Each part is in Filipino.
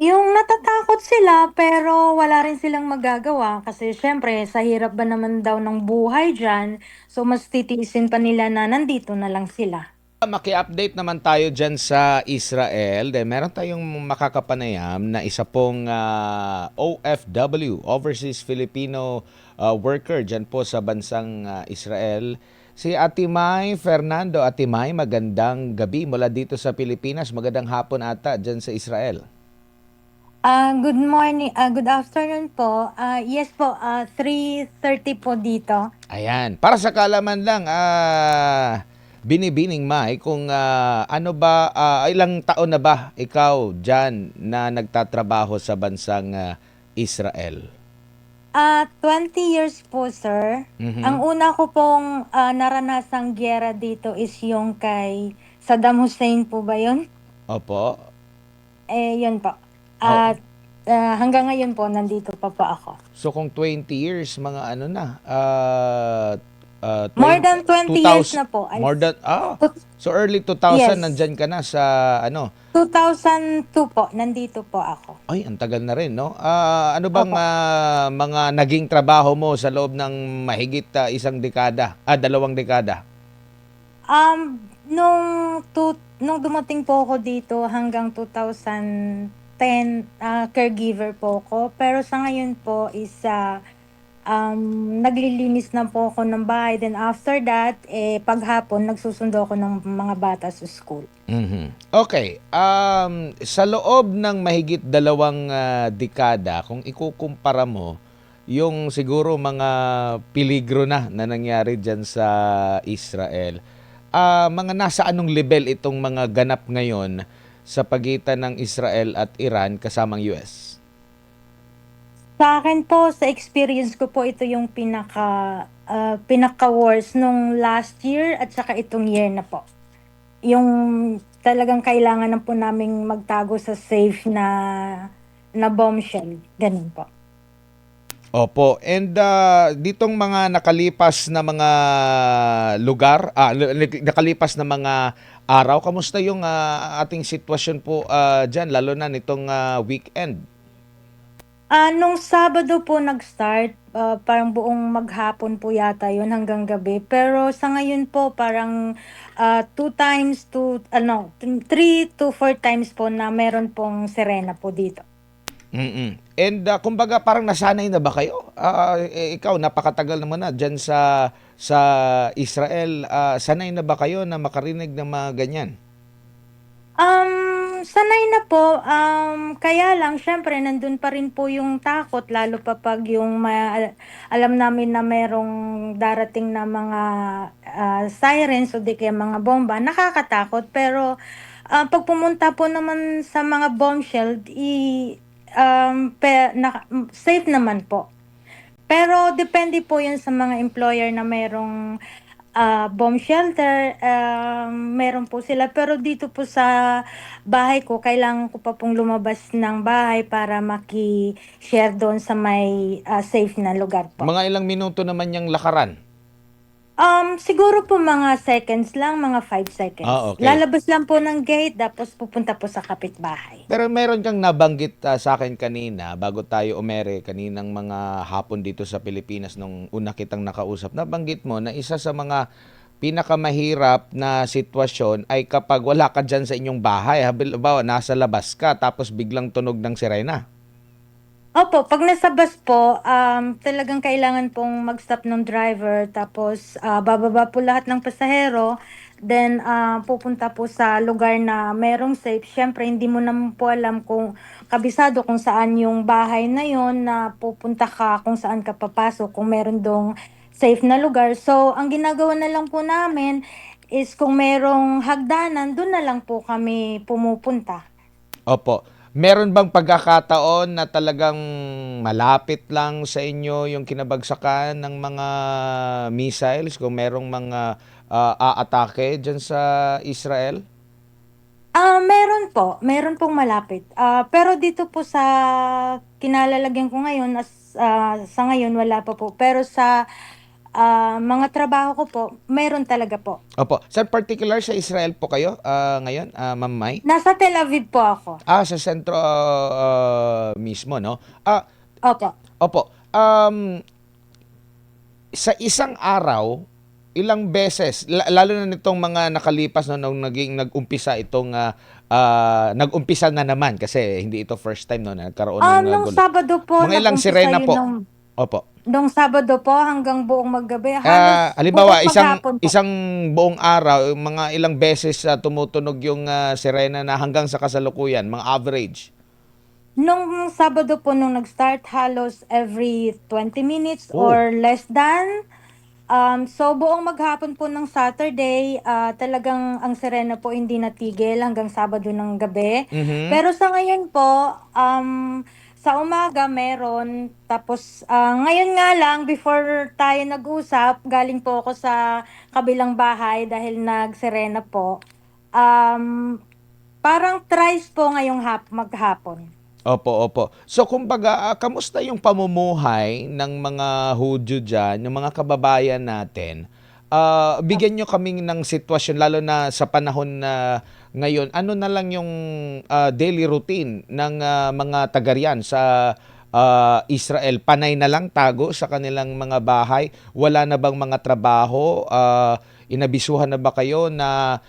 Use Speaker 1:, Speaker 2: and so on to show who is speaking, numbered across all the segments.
Speaker 1: Yung natatakot sila pero wala rin silang magagawa kasi siyempre sa hirap ba naman daw ng buhay diyan, so mas titiisin pa nila na nandito na lang sila.
Speaker 2: Maki-update naman tayo dyan sa Israel. Then meron tayong makakapanayam na isa pong OFW, Overseas Filipino Worker dyan po sa bansang Israel. Si Atimay Fernando. Atimay, magandang gabi mula dito sa Pilipinas. Magandang hapon ata dyan sa Israel.
Speaker 1: Good morning, good afternoon po. Yes po, 3:30 po dito.
Speaker 2: Ayan. Para sa kalaman lang, Binibining Mai, kung ano ba, ilang taon na ba ikaw dyan na nagtatrabaho sa bansang Israel?
Speaker 1: 20 years po, sir. Ang
Speaker 2: Mhm.
Speaker 1: una ko pong naranasang giyera dito is yung kay Saddam Hussein po ba yun?
Speaker 2: Opo.
Speaker 1: Yun po.
Speaker 2: Oh.
Speaker 1: At hanggang ngayon po, nandito pa po ako.
Speaker 2: So kung 20 years, mga ano na,
Speaker 1: More
Speaker 2: 20,
Speaker 1: than 20 years
Speaker 2: 2000,
Speaker 1: na po.
Speaker 2: more than,
Speaker 1: Tut-
Speaker 2: so early 2000,
Speaker 1: yes,
Speaker 2: nandyan ka na sa, ano,
Speaker 1: 2002 po, nandito po ako.
Speaker 2: ay, ang tagal na rin, no? Ano bang
Speaker 1: Opo.
Speaker 2: mga naging trabaho mo sa loob ng mahigit isang dekada, dalawang dekada?
Speaker 1: Nung dumating po ako dito hanggang 2010, caregiver po ako. Pero sa ngayon po is, naglilinis na po ako ng bahay. Then after that, paghapon nagsusundo ako ng mga bata sa school.
Speaker 2: Mhm. Okay. Sa loob ng mahigit dalawang dekada, kung ikukumpara mo yung siguro mga peligro na nangyari dyan sa Israel, mga nasa anong level itong mga ganap ngayon sa pagitan ng Israel at Iran kasamang US?
Speaker 1: Sa akin po, sa experience ko po, ito yung pinaka-worst nung last year at saka itong year na po. Yung talagang kailangan na po naming magtago sa safe na bombshell, gano'n po.
Speaker 2: Opo. And ditong mga nakalipas na mga lugar, nakalipas na mga araw, kamusta yung ating sitwasyon po dyan, lalo na nitong weekend?
Speaker 1: Nung Sabado po nag-start, parang buong maghapon po yata 'yun hanggang gabi. Pero sa ngayon po parang, 2 times to ano, 3 to 4 times po na meron pong sirena po dito.
Speaker 2: Mm. And kumbaga parang nasanay na ba kayo? Ikaw napakatagal naman na diyan sa Israel. Sanay na ba kayo na makarinig ng mga ganyan?
Speaker 1: Sanay na po, kaya lang siyempre nandun pa rin po yung takot lalo pa 'pag yung alam namin na merong darating na mga, sirens o di kaya mga bomba, nakakatakot. Pero, 'pag pumunta po naman sa mga bombshell, safe naman po. Pero depende po 'yun sa mga employer na merong bomb shelter, meron po sila. Pero dito po sa bahay ko, kailangan ko pa pong lumabas ng bahay para maki-share doon sa may, safe na lugar po.
Speaker 2: Mga ilang minuto naman yung lakaran?
Speaker 1: Siguro po mga seconds lang, mga 5 seconds.
Speaker 2: Okay.
Speaker 1: Lalabas lang po ng gate tapos pupunta po sa kapitbahay.
Speaker 2: Pero meron kang nabanggit sa akin kanina bago tayo umere kaninang mga hapon dito sa Pilipinas nung una kitang nakausap. Nabanggit mo na isa sa mga pinakamahirap na sitwasyon ay kapag wala ka dyan sa inyong bahay. Halimbawa, nasa labas ka tapos biglang tunog ng sirena.
Speaker 1: Opo, 'pag nasa bus po, talagang kailangan pong mag-stop ng driver tapos, bababa po lahat ng pasahero, then, pupunta po sa lugar na merong safe. Siyempre hindi mo naman po alam kung kabisado kung saan yung bahay na yon na pupunta ka, kung saan ka papasok, kung meron dong safe na lugar. So, ang ginagawa na lang po namin is kung merong hagdanan, dun na lang po kami pumupunta.
Speaker 2: Opo. Meron bang pagkakataon na talagang malapit lang sa inyo yung kinabagsakan ng mga missiles kung merong mga aatake dyan sa Israel?
Speaker 1: Meron pong malapit. Pero dito po sa kinalalagyan ko ngayon sa ngayon wala pa po. Pero sa mga trabaho ko po, meron talaga po.
Speaker 2: Opo. Sa particular sa Israel po kayo ngayon, Ma'am Mai?
Speaker 1: Nasa Tel Aviv po ako.
Speaker 2: Sa sentro mismo, no?
Speaker 1: Opo.
Speaker 2: Opo. Sa isang araw, ilang beses, lalo na nitong mga nakalipas no, nung nag-umpisa itong nag-umpisa na naman kasi hindi ito first time no, na nagkaroon ng
Speaker 1: Nung
Speaker 2: gulo.
Speaker 1: Sabado po,
Speaker 2: Mga ilang
Speaker 1: nag-umpisa
Speaker 2: sirena
Speaker 1: yun
Speaker 2: po. Opo.
Speaker 1: nung Sabado po hanggang buong maggabi. Halos buong
Speaker 2: Halimbawa, isang
Speaker 1: maghapon po.
Speaker 2: isang buong araw, mga ilang beses tumutunog yung sirena na hanggang sa kasalukuyan, mga average.
Speaker 1: Nung Sabado po, nung nag-start, halos every 20 minutes
Speaker 2: Oh.
Speaker 1: or less than. So, buong maghapon po ng Saturday, talagang ang sirena po hindi natigil hanggang Sabado ng gabi.
Speaker 2: Mhm.
Speaker 1: Pero sa ngayon po, sa umaga meron. Tapos, ngayon nga lang, before tayo nag-usap, galing po ako sa kabilang bahay dahil nag-sirena po. Um, Parang thrice po ngayong maghapon.
Speaker 2: Opo, opo. So kumbaga, kamusta yung pamumuhay ng mga Hudyo diyan, yung mga kababayan natin? Bigyan nyo kaming ng sitwasyon lalo na sa panahon na ngayon. Ano na lang yung daily routine ng mga taga riyan sa Israel? Panay na lang tago sa kanilang mga bahay? Wala na bang mga trabaho? Inabisuhan na ba kayo na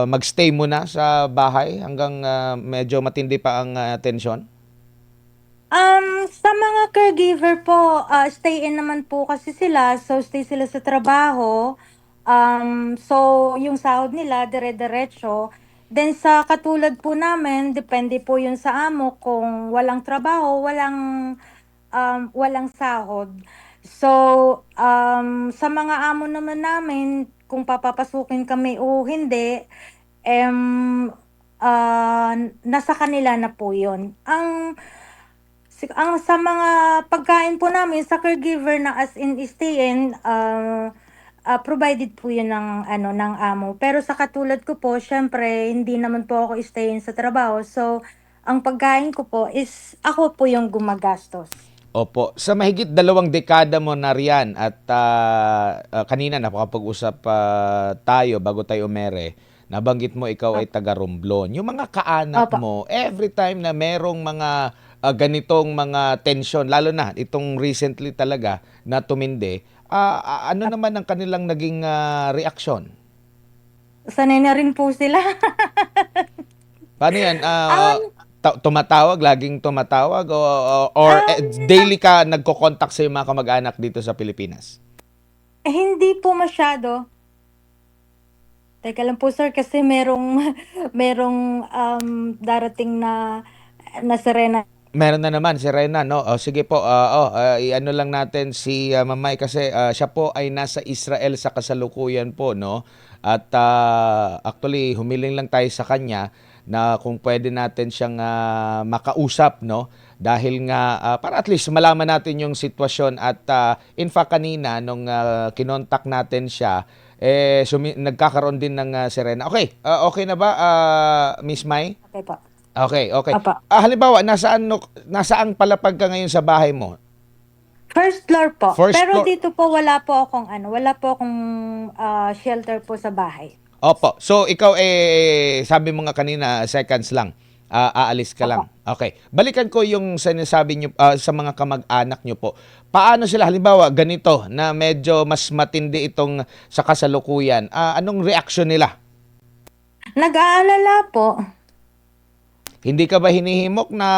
Speaker 2: magstay muna sa bahay hanggang medyo matindi pa ang tensyon?
Speaker 1: Sa mga caregiver po, stay in naman po kasi sila. So, stay sila sa trabaho. So, yung sahod nila, dire-diretso. Then, sa katulad po namin, depende po yun sa amo. Kung walang trabaho, walang sahod. So, sa mga amo naman namin, kung papapasukin kami o hindi, em, nasa kanila na po yun. Ang sa mga pagkain po namin sa caregiver na as in stay-in, provided po 'yun ng ano, ng amo. Pero sa katulad ko po siyempre hindi naman po ako stay-in sa trabaho. So, ang pagkain ko po is ako po yung gumagastos.
Speaker 2: Opo, sa mahigit 2 dekada mo na riyan at kanina nakapag-usap tayo bago tayo umere, nabanggit mo ikaw ay
Speaker 1: Opo,
Speaker 2: taga Romblon. Yung mga kaanak
Speaker 1: opo.
Speaker 2: mo, every time na merong mga ganitong mga tensyon, lalo na itong recently talaga na tumindi, ano naman ang kanilang naging reaksyon?
Speaker 1: Sanay na rin po sila.
Speaker 2: Paano yan?
Speaker 1: Um,
Speaker 2: Tumatawag, laging tumatawag or
Speaker 1: na
Speaker 2: daily ka nagko-contact sa mga kamag-anak dito sa Pilipinas?
Speaker 1: hindi po masyado. Teka lang po sir kasi merong merong, darating na sirena.
Speaker 2: Meron na naman si Rena, no? O, sige po, i-ano lang natin si Mamay kasi siya po ay nasa Israel sa kasalukuyan po, no? At actually, humiling lang tayo sa kanya na kung pwede natin siyang makausap, no? Dahil nga, para at least malaman natin yung sitwasyon at in fact kanina, nung kinontak natin siya, nagkakaroon din ng sirena. Okay, okay na ba, Miss Mai?
Speaker 1: Okey po.
Speaker 2: Okay, okay.
Speaker 1: Opo.
Speaker 2: Halimbawa, nasaan palapag ka ngayon sa bahay mo?
Speaker 1: First floor po.
Speaker 2: First
Speaker 1: Pero
Speaker 2: floor.
Speaker 1: dito po wala po akong, shelter po sa bahay.
Speaker 2: Opo. So, ikaw sabi mo nga kanina, seconds lang. Aalis ka
Speaker 1: Opo.
Speaker 2: lang. Okay. Balikan ko yung sinasabi nyo sa mga kamag-anak nyo po. Paano sila, halimbawa, ganito, na medyo mas matindi itong sa kasalukuyan. Anong reaksyon nila?
Speaker 1: Nag-aalala po.
Speaker 2: Hindi ka ba hinihimok na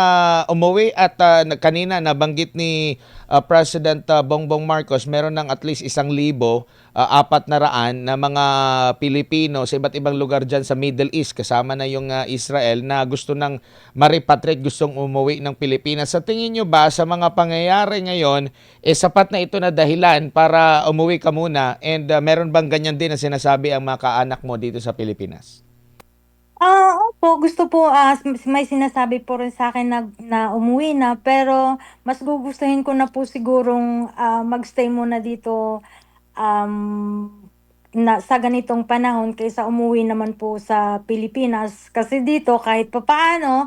Speaker 2: umuwi at kanina nabanggit ni President Bongbong Marcos meron ng at least 1,000, 400 na mga Pilipino sa iba't ibang lugar dyan sa Middle East kasama na yung Israel na gusto ng maripatriate, gustong umuwi ng Pilipinas. Sa tingin nyo ba sa mga pangyayari ngayon, sapat na ito na dahilan para umuwi ka muna and meron bang ganyan din na sinasabi ang mga kaanak mo dito sa Pilipinas?
Speaker 1: Opo, gusto po, may sinasabi po rin sa'kin na umuwi na, pero mas gugustuhin ko na po sigurong, mag-stay muna dito, um, na sa ganitong panahon kaysa umuwi naman po sa Pilipinas. Kasi dito kahit papaano,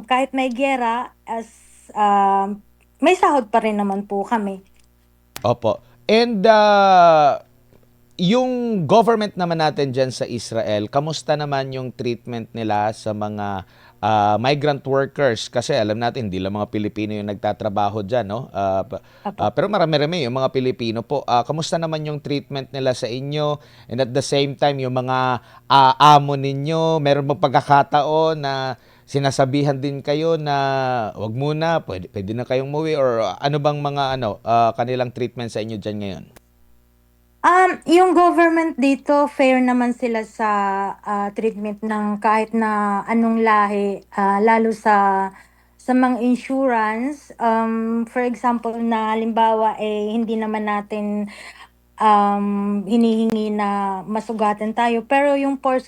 Speaker 1: kahit may giyera, may sahod pa rin naman po kami.
Speaker 2: Opo. And yung government naman natin dyan sa Israel, kamusta naman yung treatment nila sa mga migrant workers? Kasi alam natin, hindi lang mga Pilipino yung nagtatrabaho dyan, no?
Speaker 1: Opo.
Speaker 2: Pero marami-rami yung mga Pilipino po. Kamusta naman yung treatment nila sa inyo? And at the same time, yung mga amo ninyo, meron bang pagkakataon na sinasabihan din kayo na wag muna, pwede na kayong umuwi, or ano bang mga kanilang treatment sa inyo dyan ngayon?
Speaker 1: Yung government dito, fair naman sila sa treatment ng kahit na anong lahi, lalo sa mga insurance. For example, na halimbawa, hindi naman natin hinihingi na masugatan tayo. Pero yung full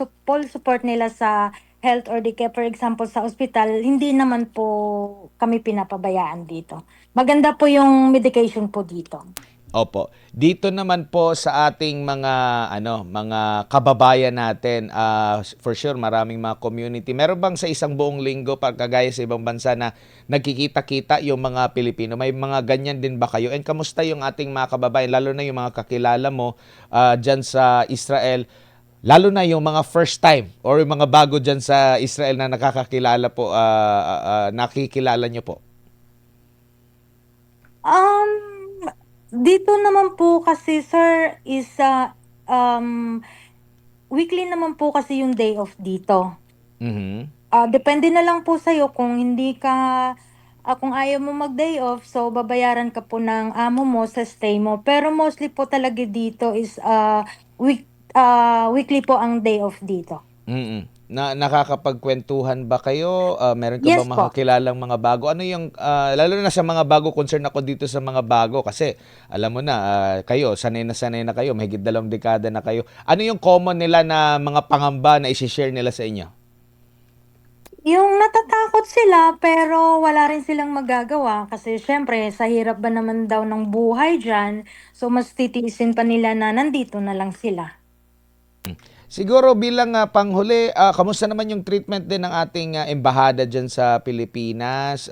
Speaker 1: support nila sa health or di kaya, for example, sa ospital, hindi naman po kami pinapabayaan dito. Maganda po yung medication po dito.
Speaker 2: Opo. Dito naman po sa ating mga kababayan natin, for sure maraming mga community. Meron bang sa isang buong linggo pagkagaya sa ibang bansa na nagkikita-kita yung mga Pilipino? May mga ganyan din ba kayo? And kamusta yung ating mga kababayan, lalo na yung mga kakilala mo diyan sa Israel? Lalo na yung mga first time or yung mga bago diyan sa Israel na nakakakilala po, nakikilala nyo po.
Speaker 1: Um, Dito naman po kasi sir is weekly naman po kasi yung day off dito.
Speaker 2: Mhm.
Speaker 1: Depende na lang po sa'yo kung hindi ka kung ayaw mo mag-day off, so babayaran ka po ng amo mo sa stay mo. Pero mostly po talaga dito is weekly po ang day off dito.
Speaker 2: Mm. Nakakapagkuwentuhan ba kayo? Meron ka
Speaker 1: Yes
Speaker 2: bang
Speaker 1: po.
Speaker 2: makikilalang mga bago? Ano yung lalo na sa mga bago, concern ako dito sa mga bago kasi alam mo na, kayo sanay na kayo, mahigit 2 dekada na kayo. Ano yung common nila na mga pangamba na i-share nila sa inyo?
Speaker 1: Yung natatakot sila pero wala rin silang magagawa kasi siyempre sa hirap ba naman daw ng buhay diyan, so mas titiisin pa nila na nandito na lang sila.
Speaker 2: Siguro bilang panghuli, kamusta naman yung treatment din ng ating embahada diyan sa Pilipinas?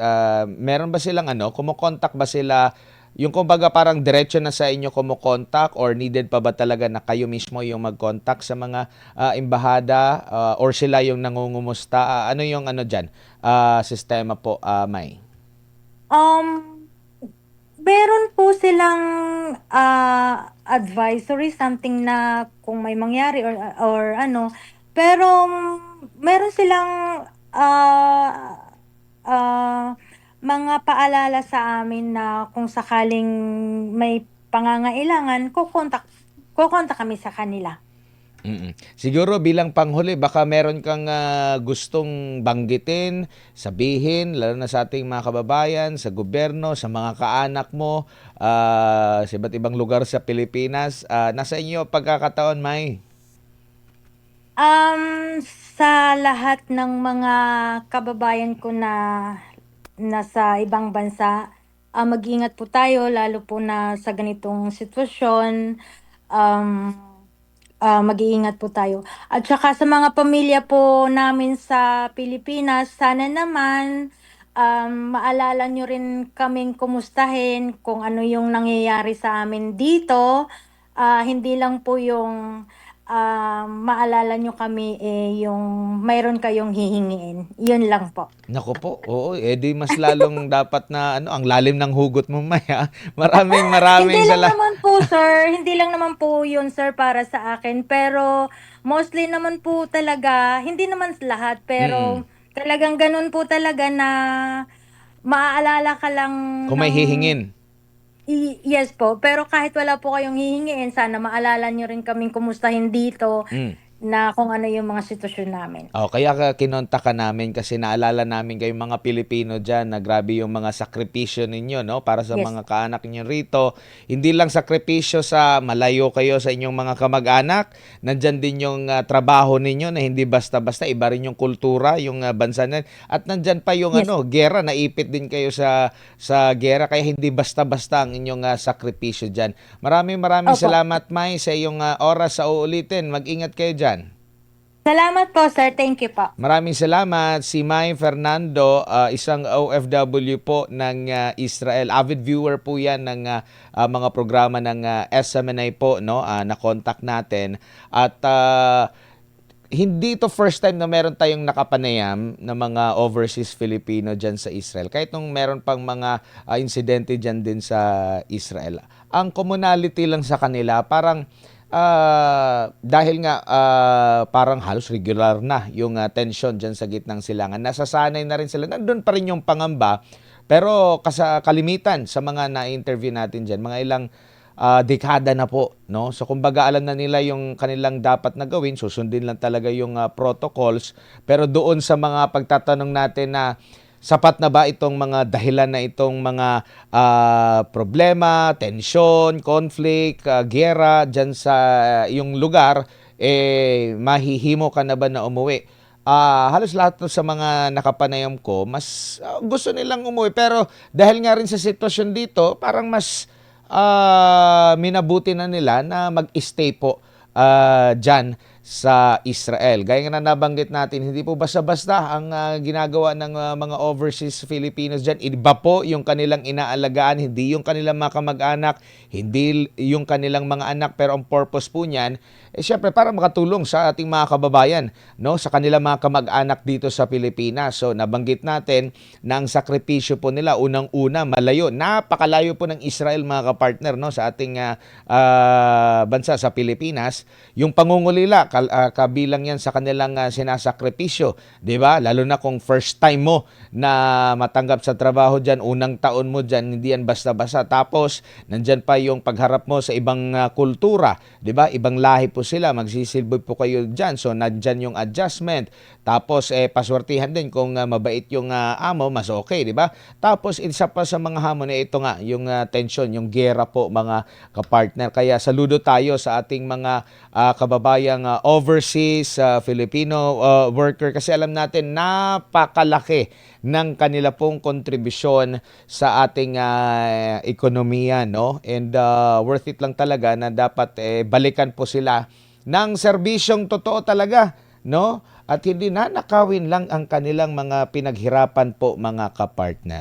Speaker 2: Meron ba silang kumo-contact ba sila, yung kumbaga parang diretso na sa inyo kumo-contact, or needed pa ba talaga na kayo mismo yung mag-contact sa mga embahada, or sila yung nangungumusta? Ano yung diyan? Sistema po, May.
Speaker 1: Um, Meron po silang advisory, something na kung may mangyari or ano, pero meron silang ah, ah, mga paalala sa amin na kung sakaling may pangangailangan, kokontak kami sa kanila.
Speaker 2: Siguro bilang panghuli, baka meron kang gustong banggitin, sabihin, lalo na sa ating mga kababayan, sa gobyerno, sa mga kaanak mo, sa iba't ibang lugar sa Pilipinas. Nasa inyo pagkakataon, May.
Speaker 1: Sa lahat ng mga kababayan ko na nasa ibang bansa, mag-ingat po tayo lalo po na sa ganitong sitwasyon. Um, Mag-iingat po tayo. At saka sa mga pamilya po namin sa Pilipinas, sana naman maalala nyo rin kaming kumustahin kung ano yung nangyayari sa amin dito. Hindi lang po yung maalala nyo kami yung mayroon kayong hihingiin. Yun lang po.
Speaker 2: Nako po, oo, di mas lalong dapat na ang lalim ng hugot mo, May, ha? Maraming
Speaker 1: Hindi
Speaker 2: maraming
Speaker 1: lang
Speaker 2: sala.
Speaker 1: naman po, sir. Hindi lang naman po yun, sir, para sa akin. Pero mostly naman po talaga, hindi naman sa lahat,
Speaker 2: Mm.
Speaker 1: pero talagang ganun po talaga na maaalala ka lang
Speaker 2: Kung may
Speaker 1: ng
Speaker 2: hihingin.
Speaker 1: yes po. Pero kahit wala po kayong hihingiin, sana maalala nyo rin kaming kumustahin dito
Speaker 2: Mm.
Speaker 1: na kung ano yung mga sitwasyon namin.
Speaker 2: Kaya kinontak ka namin kasi naalala namin kayong mga Pilipino diyan na grabe yung mga sakripisyo ninyo, no, para sa
Speaker 1: Yes.
Speaker 2: mga kaanak niyo rito. Hindi lang sakripisyo sa malayo kayo sa inyong mga kamag-anak, nandiyan din yung trabaho ninyo na hindi basta-basta, iba rin yung kultura, yung bansa na, at nandiyan pa yung
Speaker 1: Yes.
Speaker 2: gera, naipit din kayo sa gera, kaya hindi basta-basta ang inyong sakripisyo diyan. Maraming maraming
Speaker 1: Opo.
Speaker 2: salamat, May, sa iyong oras sa uulitin. Mag-ingat kayo diyan.
Speaker 1: Salamat po, sir. Thank you po.
Speaker 2: Maraming salamat. Si Mai Fernando, isang OFW po ng Israel. Avid viewer po yan ng mga programa ng SMNI po, no? Na-contact natin. At hindi to first time na meron tayong nakapanayam na mga overseas Filipino dyan sa Israel. Kahit nung meron pang mga insidente dyan din sa Israel. Ang commonality lang sa kanila, parang dahil nga parang halos regular na yung tension dyan sa gitnang silangan. Nasasanay na rin sila. Nandun pa rin yung pangamba. Pero kalimitan sa mga na-interview natin dyan, mga ilang dekada na po, no? So kumbaga alam na nila yung kanilang dapat na gawin, susundin lang talaga yung protocols. Pero doon sa mga pagtatanong natin na sapat na ba itong mga dahilan na itong mga problema, tensyon, conflict, giyera dyan sa yung lugar, mahihimo ka na ba na umuwi? Halos lahat to sa mga nakapanayam ko, mas gusto nilang umuwi. Pero dahil nga rin sa sitwasyon dito, parang mas minabuti na nila na mag-stay po dyan sa Israel. Gaya nga na nabanggit natin, hindi po basta-basta ang ginagawa ng mga overseas Filipinos dyan. Iba po yung kanilang inaalagaan, hindi yung kanilang mga kamag-anak, hindi yung kanilang mga anak, pero ang purpose po niyan, syempre para makatulong sa ating mga kababayan, no, sa kanilang mga kamag-anak dito sa Pilipinas. So nabanggit natin na ang sakripisyo po nila unang-una malayo, napakalayo po ng Israel mga kapartner, no, sa ating bansa sa Pilipinas. Yung pangungulila kabilang yan sa kanilang sinasakripisyo, 'di ba? Lalo na kung first time mo na matanggap sa trabaho diyan, unang taon mo diyan, hindi yan basta-basta. Tapos nandiyan pa yung pagharap mo sa ibang kultura, 'di ba? Ibang lahi po sila, magsisilbi po kayo diyan. So nandiyan yung adjustment. Tapos paswertihan din kung mabait yung amo, mas okay, 'di ba? Tapos isa pa sa mga hamon ito nga, yung tension, yung giyera po mga kapartner. Kaya saludo tayo sa ating mga kababayang overseas Filipino worker, kasi alam natin napakalaki ng kanila pong kontribusyon sa ating ekonomiya, no? And worth it lang talaga na dapat balikan po sila ng serbisyong totoo talaga, no? At hindi na nakawin lang ang kanilang mga pinaghirapan po mga kapartner.